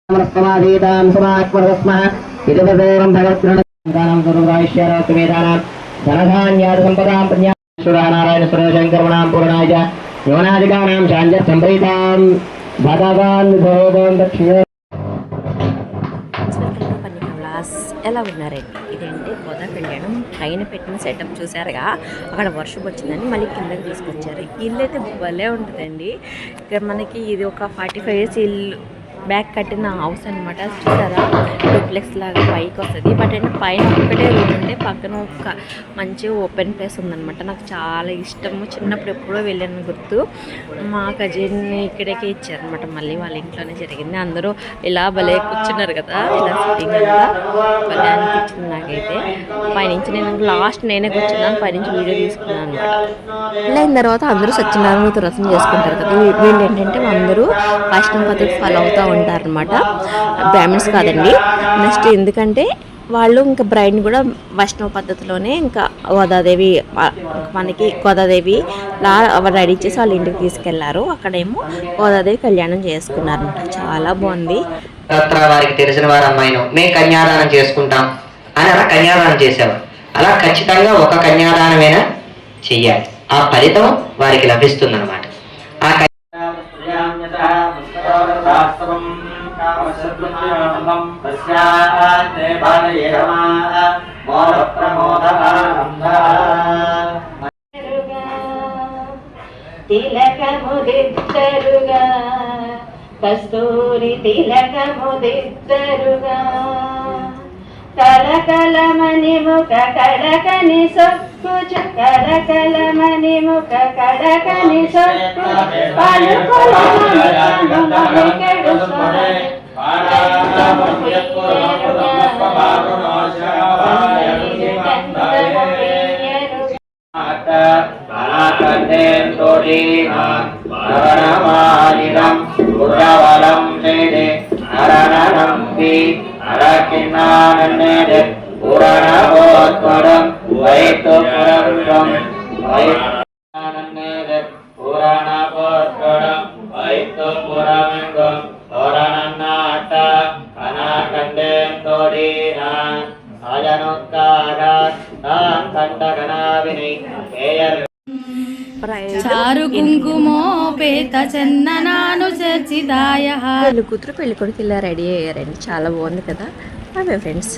नमस्कमाधीतां समात्मरस्मः इदवदोरं भगवत्प्रणतानां सर्वराश्यारात्मेदानां धनधान्यादिसम्पदां पुण्याश्वरानारायण सुरशङ्करमणां पूर्णाय च योनादिकानां शाञ्जसम्प्रीतां भगवान् भोगं दक्षिणे ఎలా ఉన్నారండి. ఇదండి గోదా కళ్యాణం పైన పెట్టిన సెటప్ చూసారుగా, అక్కడ వర్షం వచ్చిందని మళ్ళీ కిందకి తీసుకొచ్చారు. ఇల్లు అయితే భలే ఉంటుందండి. ఇక్కడ మనకి ఇది ఒక 45 years ఇల్లు బ్యాక్ కట్టిన హౌస్ అనమాట. చూసారా, డూప్లెక్స్ లాగా పైకి వస్తుంది. బట్ అంటే పైన ఒక్కటే రూమ్ ఉంటే పక్కన ఒక మంచి ఓపెన్ ప్లేస్ ఉందనమాట. నాకు చాలా ఇష్టము. చిన్నప్పుడు ఎప్పుడో వెళ్ళాను గుర్తు. మా కజిన్ని ఇక్కడికే ఇచ్చారనమాట. మళ్ళీ వాళ్ళ ఇంట్లోనే జరిగింది. అందరూ ఇలా భలే కూర్చున్నారు కదా, ఇలా సిట్టింగ్ అంతా భలే అనిపించింది నాకైతే. పైనుంచి నేను లాస్ట్ నేనే కూర్చున్నాను, పైనుంచి వీడియో తీసుకున్నాను అనమాట. ఇలా అయిన తర్వాత అందరూ సత్యనారాయణ వ్రతం చేసుకుంటారు కదా. వీళ్ళు ఏంటంటే అందరూ వైష్ణవ పద్ధతి ఫాలో అవుతూ ఉంటారనమాట. బ్రాహ్మిన్స్ కాదండి. నెక్స్ట్ ఎందుకంటే వాళ్ళు ఇంకా బ్రైడ్ని కూడా వైష్ణవ పద్ధతిలోనే ఇంకా గోదాదేవి మనకి గోదాదేవి రెడీ చేసి వాళ్ళ ఇంటికి తీసుకెళ్లారు. అక్కడేమో గోదాదేవి కళ్యాణం చేసుకున్నారనమాట. చాలా బాగుంది. వారికి తెలిసిన వారి అమ్మాయిను మేము కన్యాదానం చేసుకుంటాం అని అలా కన్యాదానం చేసేవారు. అలా ఖచ్చితంగా ఒక కన్యాదానమైనా చెయ్యాలి. ఆ ఫలితం వారికి లభిస్తుంది అనమాట. తిలకముదిద్దరుగా కస్తూరి తిలకముదిద్దరుగా కలకలమని ముఖ కడకని సొక్కుచు కలకలమని ముఖ కడకని సొక్కు పలుకులకెడు అరకిన్నానన్నేదే పురాణోత్పరం వైతు పురం వైతనన్నేదే పురాణోత్పరం వైతు పురమంగం పురాణనాట అనాకండేంతోడీనా అజనుక్కాగ కంఠగణావిని పేయర్ చారు కుంకుమోపేత చందనాను చర్చితాయ. పెళ్లి కూతురు పెళ్లి కొడుకు ఇలా రెడీ అయ్యారండి. చాలా బాగుంది కదా. Bye friends.